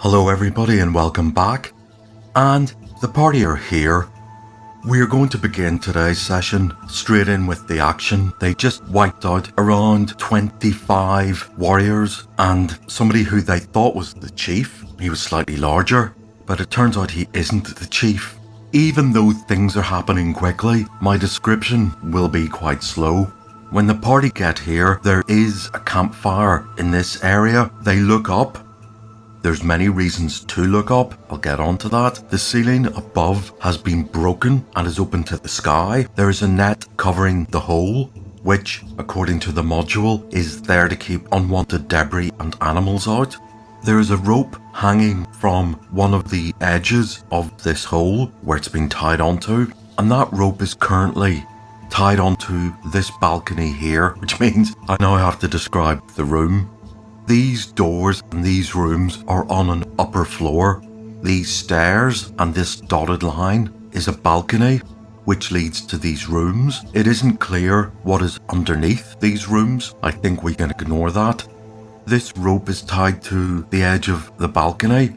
Hello everybody and welcome back. And the party are here. We are going to begin today's session straight in with the action. They just wiped out around 25 warriors and somebody who they thought was the chief. He was slightly larger, but it turns out he isn't the chief. Even though things are happening quickly, my description will be quite slow. When the party get here, there is a campfire in this area. They look up. There's many reasons to look up, I'll get onto that. The ceiling above has been broken and is open to the sky. There is a net covering the hole, which, according to the module, is there to keep unwanted debris and animals out. There is a rope hanging from one of the edges of this hole where it's been tied onto, and that rope is currently tied onto this balcony here, which means I now have to describe the room. These doors and these rooms are on an upper floor. These stairs and this dotted line is a balcony which leads to these rooms. It isn't clear what is underneath these rooms. I think we can ignore that. This rope is tied to the edge of the balcony.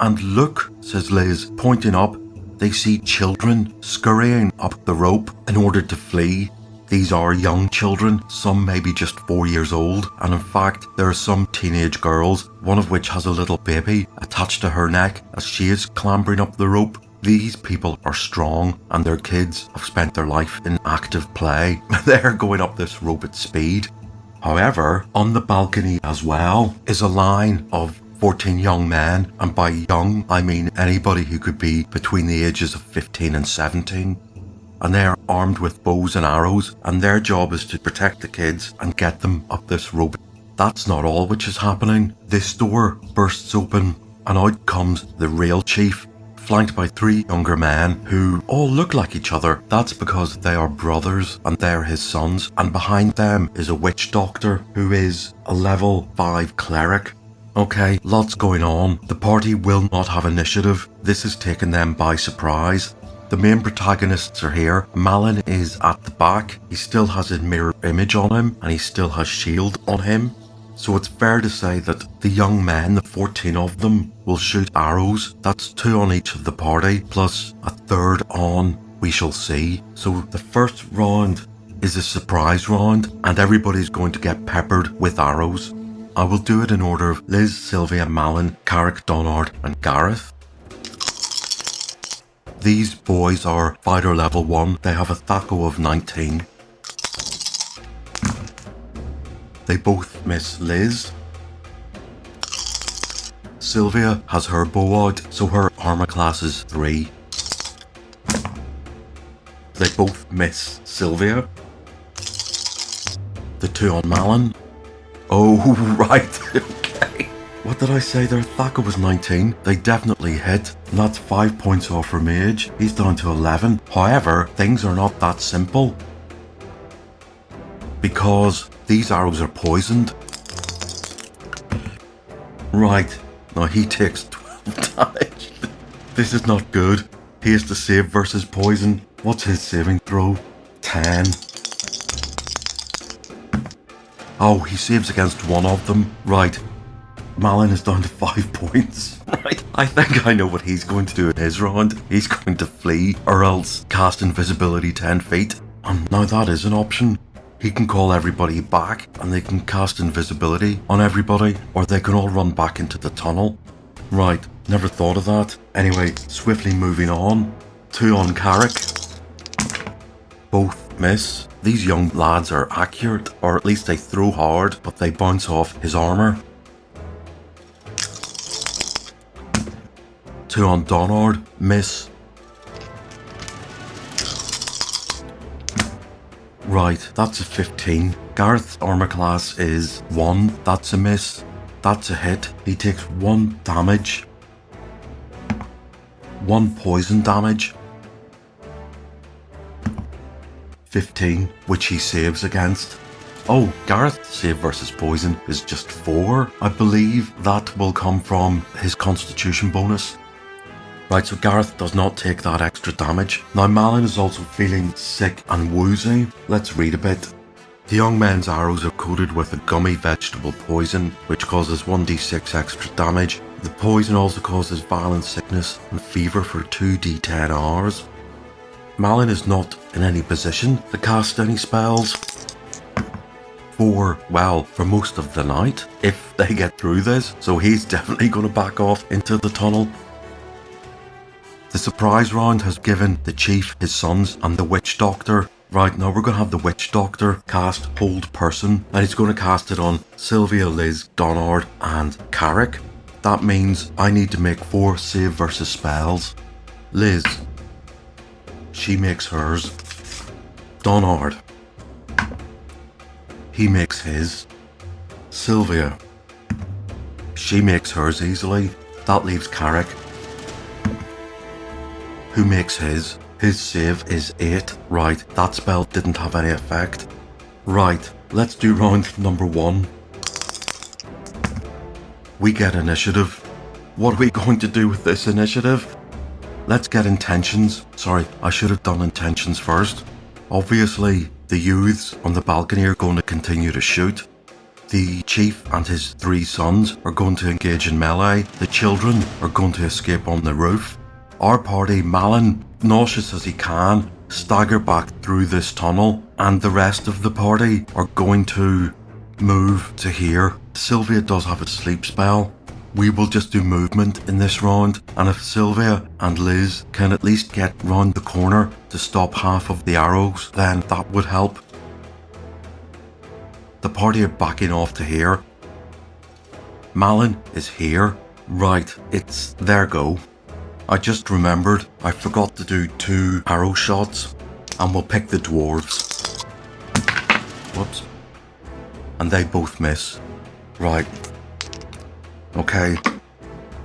And look, says Liz, pointing up, they see children scurrying up the rope in order to flee. These are young children, some maybe just 4 years old, and in fact there are some teenage girls, one of which has a little baby attached to her neck as she is clambering up the rope. These people are strong and their kids have spent their life in active play. They're going up this rope at speed. However, on the balcony as well is a line of 14 young men, and by young I mean anybody who could be between the ages of 15 and 17. And they are armed with bows and arrows, and their job is to protect the kids and get them up this rope. That's not all which is happening. This door bursts open and out comes the real chief, flanked by 3 younger men who all look like each other. That's because they are brothers and they're his sons, and behind them is a witch doctor who is a level 5 cleric. Okay, lots going on. The party will not have initiative. This has taken them by surprise. The main protagonists are here. Malin is at the back. He still has his mirror image on him and he still has shield on him. So it's fair to say that the young men, the 14 of them, will shoot arrows. That's 2 on each of the party, plus a 3rd on we shall see. So the first round is a surprise round and everybody's going to get peppered with arrows. I will do it in order of Liz, Sylvia, Malin, Carrick, Donard and Gareth. These boys are fighter level 1. They have a THAC0 of 19. They both miss Liz. Sylvia has her bow out, so her armour class is 3. They both miss Sylvia. The 2 on Malin. Oh, right, okay. What did I say? Their THAC0 was 19. They definitely hit. And that's 5 points off from Mage. He's down to 11. However, things are not that simple, because these arrows are poisoned. Right. Now he takes 12 damage. This is not good. He has to save versus poison. What's his saving throw? 10. Oh, he saves against one of them. Right. Malin is down to 5 points. Right. I think I know what he's going to do in his round. He's going to flee or else cast invisibility 10 feet. And now that is an option. He can call everybody back and they can cast invisibility on everybody, or they can all run back into the tunnel. Right. Never thought of that. Anyway, swiftly moving on. 2 on Carrick. Both miss. These young lads are accurate, or at least they throw hard, but they bounce off his armour. 2 on Donard, miss. Right, that's a 15. Gareth's armour class is 1, that's a miss. That's a hit. He takes 1 damage. 1 poison damage. 15, which he saves against. Oh, Gareth's save versus poison is just 4. I believe that will come from his constitution bonus. Right, so Gareth does not take that extra damage. Now Malin is also feeling sick and woozy. Let's read a bit. The young men's arrows are coated with a gummy vegetable poison, which causes 1d6 extra damage The poison also causes violent sickness and fever for 2d10 hours. Malin is not in any position to cast any spells for most of the night, if they get through this, so he's definitely going to back off into the tunnel. The surprise round has given the chief, his sons, and the witch doctor. Right, now we're going to have the witch doctor cast Hold Person, and he's going to cast it on Sylvia, Liz, Donard, and Carrick. That means I need to make 4 save versus spells. Liz, she makes hers. Donard, he makes his. Sylvia, she makes hers easily. That leaves Carrick, who makes his. His save is 8. Right, that spell didn't have any effect. Right, let's do round number 1. We get initiative. What are we going to do with this initiative? Let's get intentions. Sorry, I should have done intentions first. Obviously, the youths on the balcony are going to continue to shoot. The chief and his 3 sons are going to engage in melee. The children are going to escape on the roof. Our party, Malin, nauseous as he can, stagger back through this tunnel, and the rest of the party are going to move to here. Sylvia does have a sleep spell. We will just do movement in this round, and if Sylvia and Liz can at least get round the corner to stop half of the arrows, then that would help. The party are backing off to here. Malin is here. Right, it's their go. I just remembered I forgot to do 2 arrow shots, and we'll pick the dwarves. Whoops. And they both miss. Right. Okay.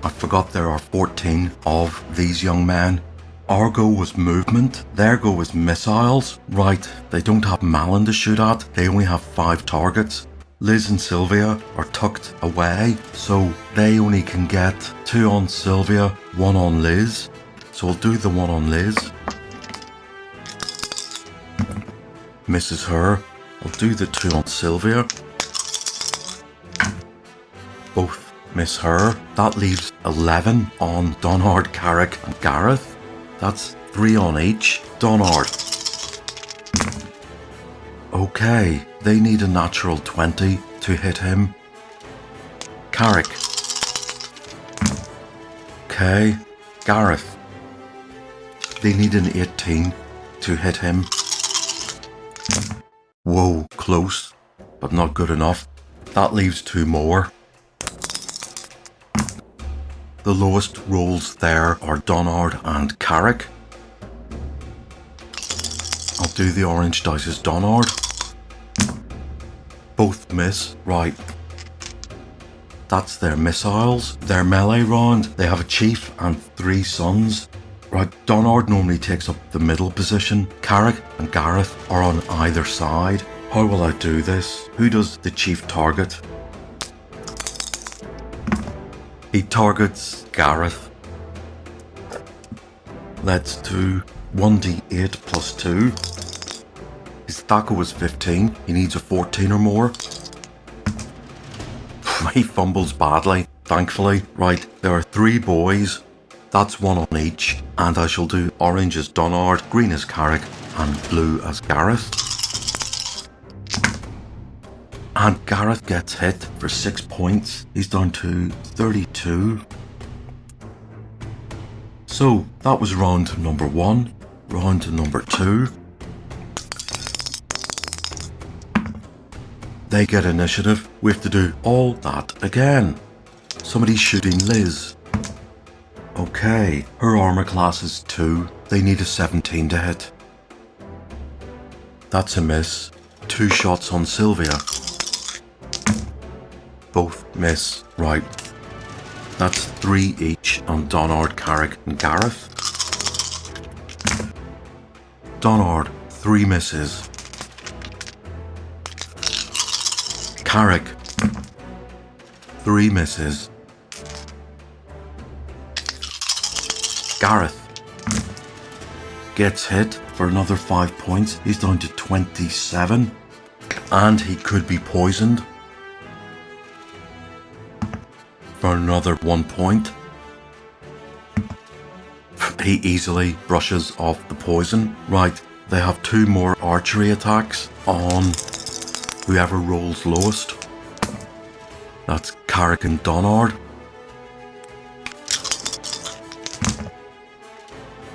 I forgot there are 14 of these young men. Our go was movement, their go was missiles. Right, they don't have Malin to shoot at, they only have 5 targets. Liz and Sylvia are tucked away, so they only can get 2 on Sylvia, 1 on Liz. So I'll do the 1 on Liz. Misses her. I'll do the 2 on Sylvia. Both miss her. That leaves 11 on Donard, Carrick, and Gareth. That's 3 on each. Donard. Okay, they need a natural 20 to hit him. Carrick. Okay, Gareth. They need an 18 to hit him. Whoa, close, but not good enough. That leaves 2 more. The lowest rolls there are Donard and Carrick. I'll do the orange dice as Donard. Both miss. Right. That's their missiles. Their melee round. They have a chief and 3 sons. Right, Donard normally takes up the middle position. Carrick and Gareth are on either side. How will I do this? Who does the chief target? He targets Gareth. Let's do 1d8 plus 2. His THACO was 15. He needs a 14 or more. He fumbles badly, thankfully. Right, there are 3 boys. That's 1 on each. And I shall do orange as Donard, green as Carrick, and blue as Gareth. And Gareth gets hit for 6 points. He's down to 32. So that was round number 1. Round number 2. They get initiative. We have to do all that again. Somebody's shooting Liz. Okay, her armor class is 2. They need a 17 to hit. That's a miss. 2 shots on Sylvia. Both miss. Right. That's 3 each on Donard, Carrick, and Gareth. Donard, 3 misses. Carrick, 3 misses. Gareth gets hit for another 5 points. He's down to 27. And he could be poisoned. for another 1 point. He easily brushes off the poison. Right, they have 2 more archery attacks on whoever rolls lowest. That's Carrick and Donard.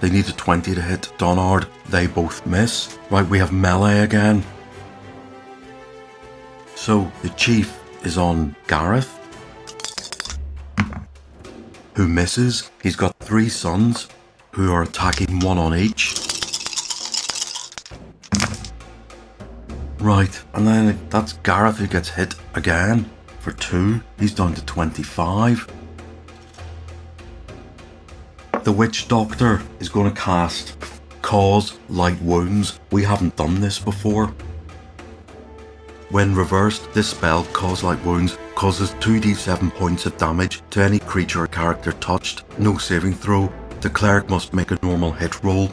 They need a 20 to hit Donard. They both miss. Right, we have melee again. So the chief is on Gareth, who misses. He's got 3 sons who are attacking 1 on each. Right, and then that's Gareth who gets hit again for 2. He's down to 25. The witch doctor is going to cast Cause Light Wounds. We haven't done this before. When reversed, this spell, Cause Light Wounds, causes 2d7 points of damage to any creature or character touched. No saving throw. The cleric must make a normal hit roll.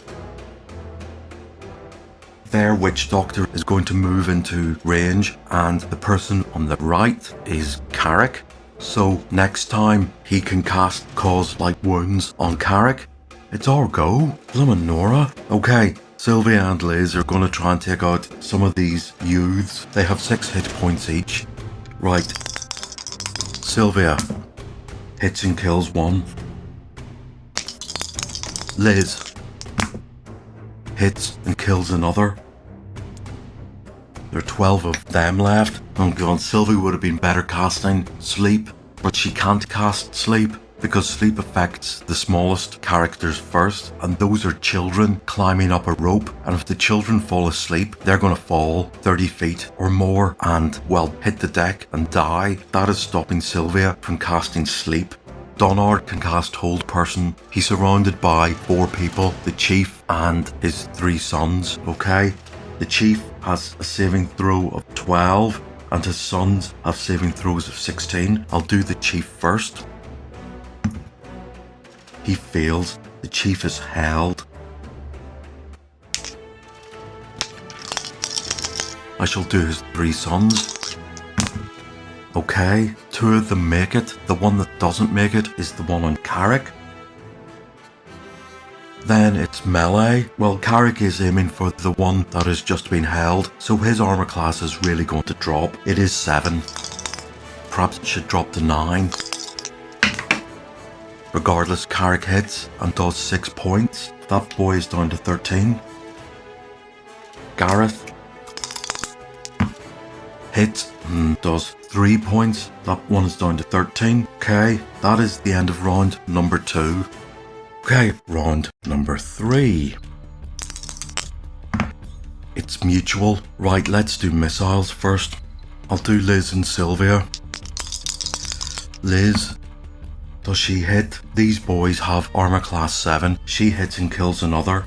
Their witch doctor is going to move into range, and the person on the right is Carrick. So next time he can cast Cause Light Wounds on Carrick. It's our go. Bloomin' Nora. Okay, Sylvia and Liz are going to try and take out some of these youths. They have 6 hit points each. Right. Sylvia hits and kills 1. Liz hits and kills another. There are 12 of them left. Oh god, Sylvie would have been better casting Sleep, but she can't cast Sleep because Sleep affects the smallest characters first, and those are children climbing up a rope, and if the children fall asleep, they're going to fall 30 feet or more and, well, hit the deck and die. That is stopping Sylvia from casting Sleep. Donard can cast Hold Person. He's surrounded by 4 people, the chief and his 3 sons, okay? The chief has a saving throw of 12 and his sons have saving throws of 16. I'll do the chief first. He fails. The chief is held. I shall do his 3 sons. Okay, 2 of them make it. The one that doesn't make it is the one on Carrick. Then it's melee. Well, Carrick is aiming for the one that has just been held, so his armor class is really going to drop. It is 7. Perhaps it should drop to 9. Regardless, Carrick hits and does 6 points. That boy is down to 13. Gareth hits and does 3 points. That one is down to 13. Okay, that is the end of round number 2. Okay, round number 3. It's mutual. Right, let's do missiles first. I'll do Liz and Sylvia. Liz, does she hit? These boys have armor class 7. She hits and kills another.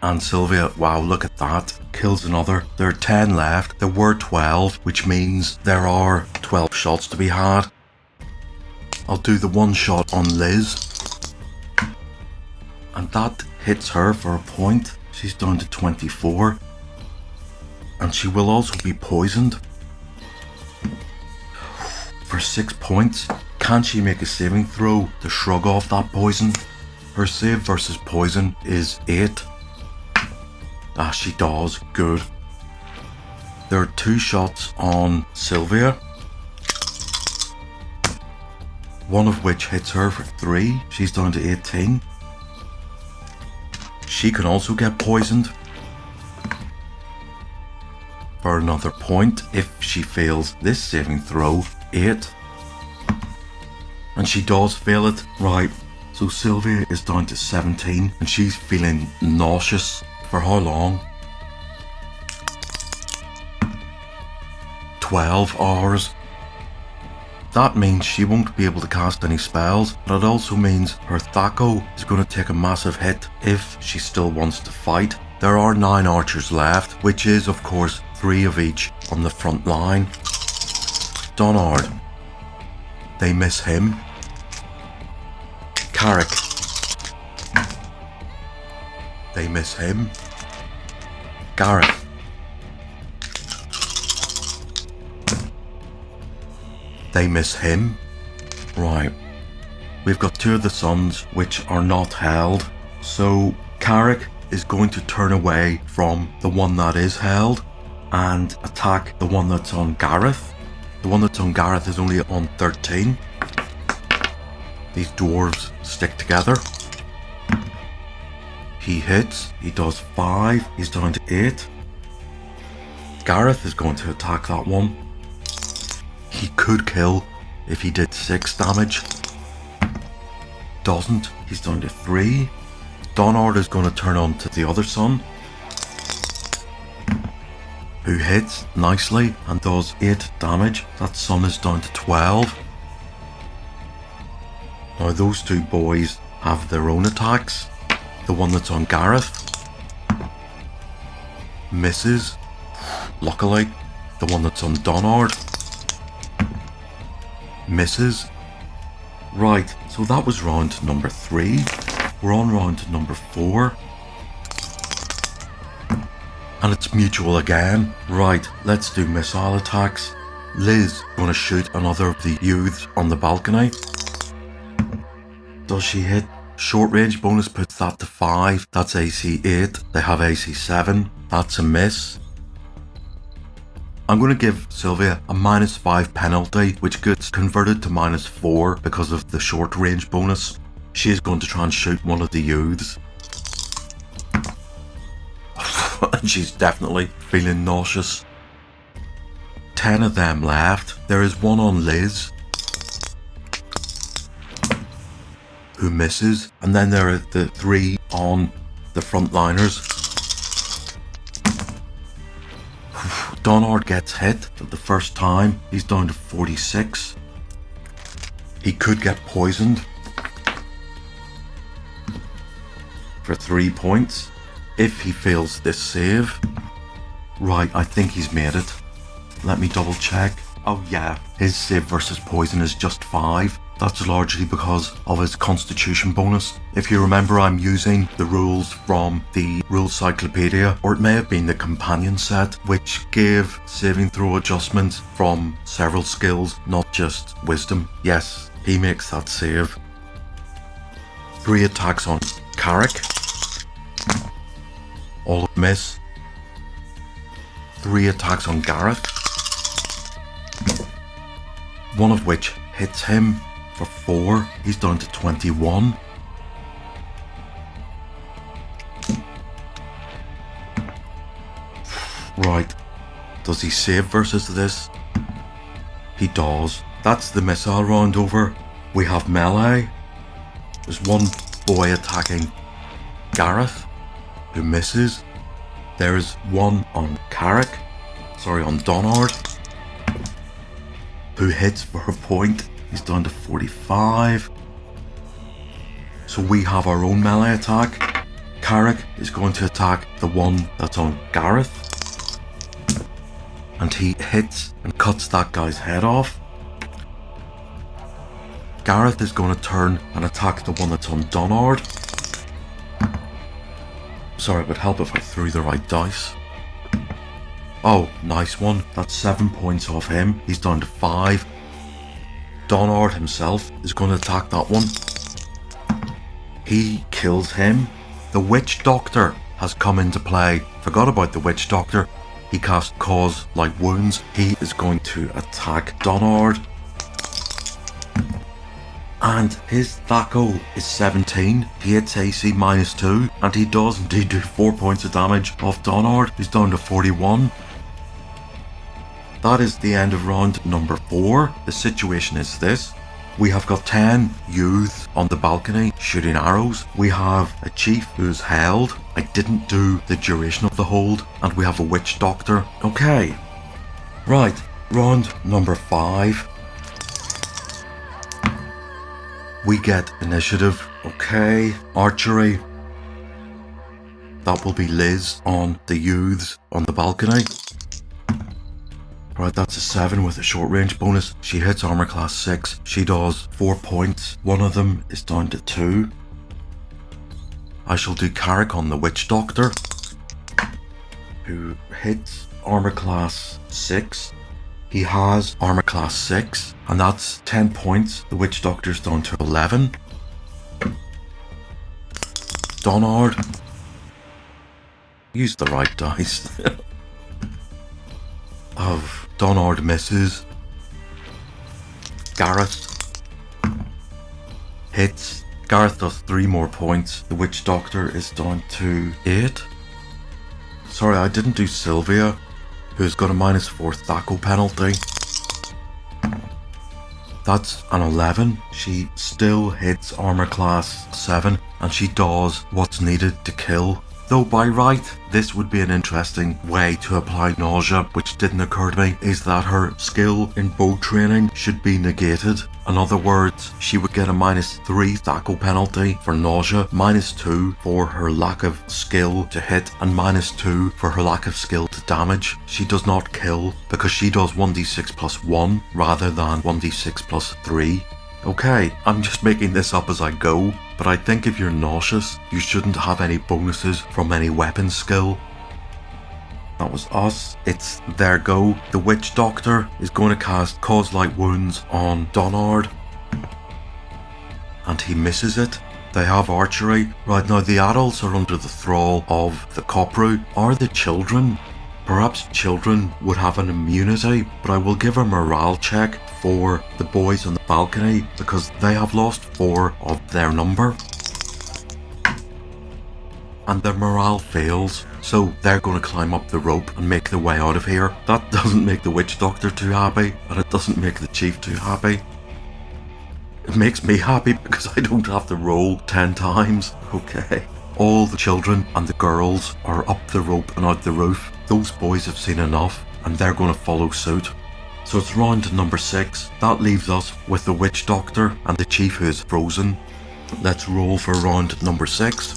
And Sylvia, wow, look at that, kills another. There are 10 left. There were 12, which means there are 12 shots to be had. I'll do the 1 shot on Liz. And that hits her for a point. She's down to 24. And she will also be poisoned for 6 points. Can she make a saving throw to shrug off that poison? Her save versus poison is 8. Ah, she does. Good. There are 2 shots on Sylvia. One of which hits her for 3. She's down to 18. She can also get poisoned for another point if she fails this saving throw. 8. And she does fail it. Right, so Sylvia is down to 17 and she's feeling nauseous. For how long? 12 hours. That means she won't be able to cast any spells, but it also means her Thaco is going to take a massive hit if she still wants to fight. There are 9 archers left, which is of course 3 of each on the front line. Donard, they miss him. Carrick, they miss him. Gareth, They miss him. Right. We've got two of the sons which are not held. So Carrick is going to turn away from the one that is held and attack the one that's on Gareth. The one that's on Gareth is only on 13. These dwarves stick together. He hits, he does 5, he's down to 8. Gareth is going to attack that one. He could kill if he did 6 damage. Doesn't, he's down to 3. Donard is going to turn on to the other son, who hits nicely and does 8 damage. That son is down to 12. Now those two boys have their own attacks. The one that's on Gareth misses. Luckily, the one that's on Donard misses. Right, so that was round number 3. We're on round number 4. And it's mutual again. Right, let's do missile attacks. Liz gonna shoot another of the youths on the balcony. Does she hit? Short range bonus puts that to 5. That's AC 8. They have AC 7. That's a miss. I'm going to give Sylvia a -5 penalty, which gets converted to -4 because of the short range bonus. She is going to try and shoot one of the youths. And she's definitely feeling nauseous. 10 of them left. There is one on Liz, who misses, and then there are the 3 on the frontliners. Donard gets hit for the first time. He's down to 46. He could get poisoned for 3 points if he fails this save. Right, I think he's made it. Let me double check. Oh yeah, his save versus poison is just 5. That's largely because of his constitution bonus. If you remember, I'm using the rules from the Rules Cyclopedia, or it may have been the companion set, which gave saving throw adjustments from several skills, not just wisdom. Yes, he makes that save. 3 attacks on Carrick. All miss. 3 attacks on Gareth, one of which hits him for 4. He's down to 21. Right, does he save versus this? He does. That's the missile round over. We have melee. There's one boy attacking Gareth, who misses. There is one on Carrick, on Donard, who hits for a point. He's down to 45. So we have our own melee attack. Carrick is going to attack the one that's on Gareth, and he hits and cuts that guy's head off. Gareth is going to turn and attack the one that's on Donard. Sorry, it would help if I threw the right dice. Oh, nice one. That's 7 points off him. He's down to 5. Donard himself is going to attack that one. He kills him. The Witch Doctor has come into play. Forgot about the Witch Doctor. He cast Cause Light Wounds. He is going to attack Donard. And his Thaco is 17. He hits AC -2, and he does indeed do 4 points of damage off Donard. He's down to 41. That is the end of round number 4. The situation is this. We have got 10 youths on the balcony shooting arrows. We have a chief who's held. I didn't do the duration of the hold. And we have a witch doctor. Okay. Right. Round number 5. We get initiative. Okay. Archery. That will be Liz on the youths on the balcony. Right, that's a 7 with a short range bonus. She hits armor class 6. She does 4 points. One of them is down to 2. I shall do Carrick on the Witch Doctor, who hits armor class 6. He has armour class 6, and that's 10 points. The witch doctor's down to 11. Donard. Use the right dice. Of Donard misses. Gareth hits. Gareth does 3 more points. The witch doctor is down to 8. Sorry, I didn't do Sylvia, who's got a -4 Thaco penalty. That's an 11. She still hits armour class 7, and she does what's needed to kill. Though by right, this would be an interesting way to apply nausea, which didn't occur to me, is that her skill in bow training should be negated. In other words, she would get a -3 Thaco penalty for nausea, -2 for her lack of skill to hit, and -2 for her lack of skill to damage. She does not kill because she does 1d6 plus 1 rather than 1d6 plus 3. Okay, I'm just making this up as I go, but I think if you're nauseous, you shouldn't have any bonuses from any weapon skill. That was us. It's their go. The witch doctor is going to cast Cause Light Wounds on Donard, and he misses it. They have archery. Right now, the adults are under the thrall of the Copru. Are the children? Perhaps children would have an immunity, but I will give a morale check for the boys on the balcony because they have lost 4 of their number. And their morale fails, so they're going to climb up the rope and make their way out of here. That doesn't make the witch doctor too happy, and it doesn't make the chief too happy. It makes me happy because I don't have to roll 10 times. Okay. All the children and the girls are up the rope and out the roof. Those boys have seen enough, and they're going to follow suit. So it's round number 6. That leaves us with the witch doctor and the chief who is frozen. Let's roll for round number 6.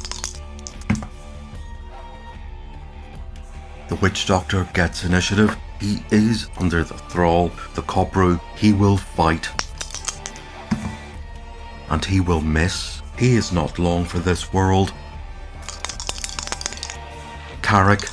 The witch doctor gets initiative. He is under the thrall. The Copru, he will fight. And he will miss. He is not long for this world. Carrick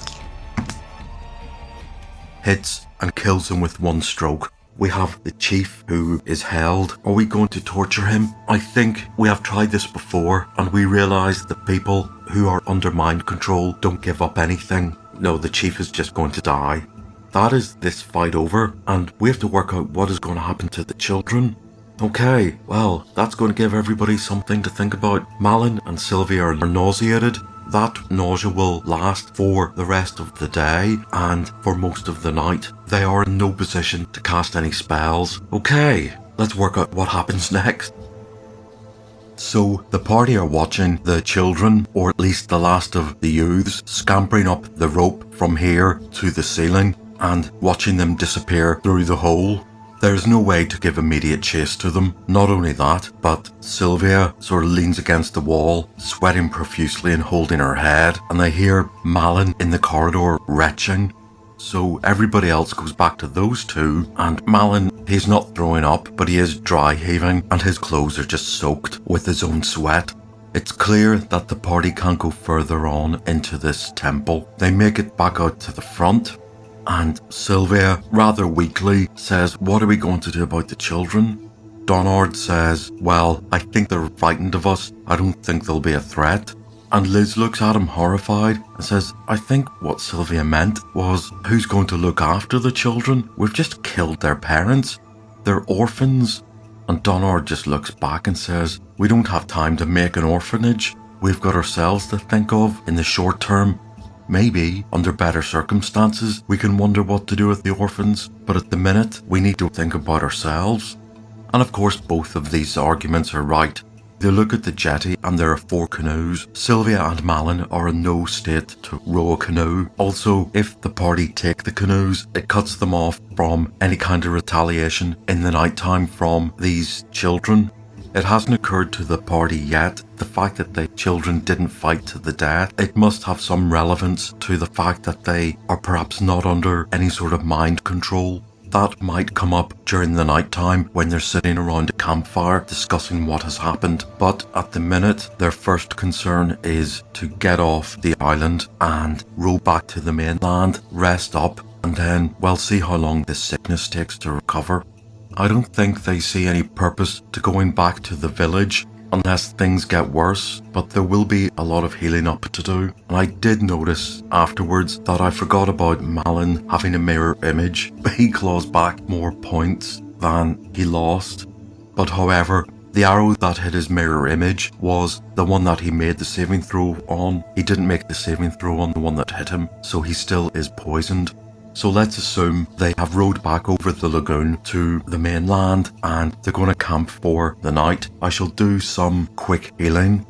hits and kills him with 1 stroke. We have the chief who is held. Are we going to torture him? I think we have tried this before and we realise that people who are under mind control don't give up anything. No, the chief is just going to die. That is this fight over, and we have to work out what is going to happen to the children. Okay, well, that's going to give everybody something to think about. Malin and Sylvia are nauseated. That nausea will last for the rest of the day and for most of the night. They are in no position to cast any spells. Okay, let's work out what happens next. So the party are watching the children, or at least the last of the youths, scampering up the rope from here to the ceiling and watching them disappear through the hole. There's no way to give immediate chase to them. Not only that, but Sylvia sort of leans against the wall, sweating profusely and holding her head, and they hear Malin in the corridor retching. So everybody else goes back to those two, and Malin, he's not throwing up, but he is dry heaving, and his clothes are just soaked with his own sweat. It's clear that the party can't go further on into this temple. They make it back out to the front, and Sylvia, rather weakly, says, "What are we going to do about the children?" Donard says, "Well, I think they're frightened of us. I don't think they'll be a threat." And Liz looks at him horrified and says, "I think what Sylvia meant was, who's going to look after the children? We've just killed their parents. They're orphans." And Donard just looks back and says, "We don't have time to make an orphanage. We've got ourselves to think of in the short term. Maybe, under better circumstances, we can wonder what to do with the orphans, but at the minute, we need to think about ourselves." And of course, both of these arguments are right. They look at the jetty and there are 4 canoes. Sylvia and Malin are in no state to row a canoe. Also, if the party take the canoes, it cuts them off from any kind of retaliation in the night time from these children. It hasn't occurred to the party yet, the fact that the children didn't fight to the death. It must have some relevance to the fact that they are perhaps not under any sort of mind control. That might come up during the night time when they're sitting around a campfire discussing what has happened. But at the minute, their first concern is to get off the island and row back to the mainland, rest up, and then we'll see how long this sickness takes to recover. I don't think they see any purpose to going back to the village unless things get worse, but there will be a lot of healing up to do. And I did notice afterwards that I forgot about Malin having a mirror image. He claws back more points than he lost. But however, the arrow that hit his mirror image was the one that he made the saving throw on. He didn't make the saving throw on the one that hit him, so he still is poisoned. So let's assume they have rowed back over the lagoon to the mainland and they're going to camp for the night. I shall do some quick healing.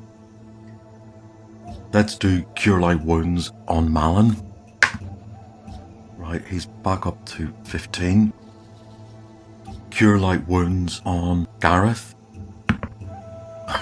Let's do Cure Light Wounds on Malin. Right, he's back up to 15. Cure Light Wounds on Gareth.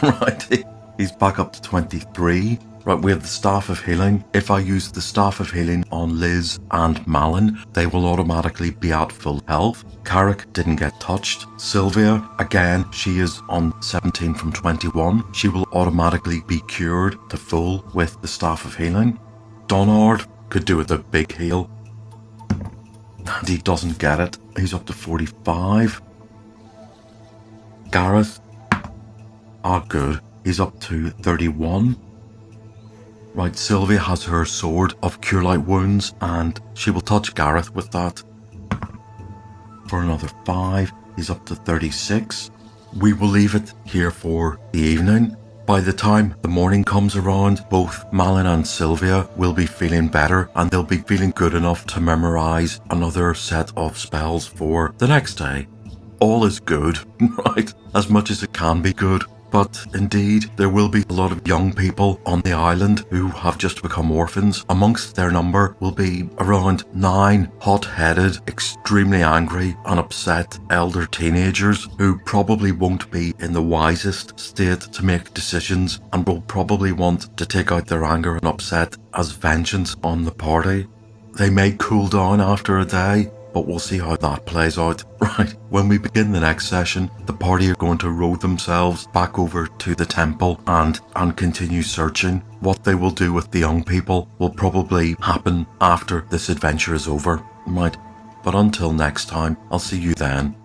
Right, he's back up to 23. Right, we have the Staff of Healing. If I use the Staff of Healing on Liz and Malin, they will automatically be at full health. Carrick didn't get touched. Sylvia, again, she is on 17 from 21. She will automatically be cured to full with the Staff of Healing. Donard could do with a big heal. And he doesn't get it. He's up to 45. Gareth. Good. He's up to 31. Right, Sylvia has her sword of Cure Light Wounds and she will touch Gareth with that. For another 5, he's up to 36. We will leave it here for the evening. By the time the morning comes around, both Malin and Sylvia will be feeling better and they'll be feeling good enough to memorize another set of spells for the next day. All is good, right? As much as it can be good. But indeed, there will be a lot of young people on the island who have just become orphans. Amongst their number will be around 9 hot-headed, extremely angry and upset elder teenagers who probably won't be in the wisest state to make decisions and will probably want to take out their anger and upset as vengeance on the party. They may cool down after a day, but we'll see how that plays out. Right, when we begin the next session, the party are going to row themselves back over to the temple and continue searching. What they will do with the young people will probably happen after this adventure is over. Right, but until next time, I'll see you then.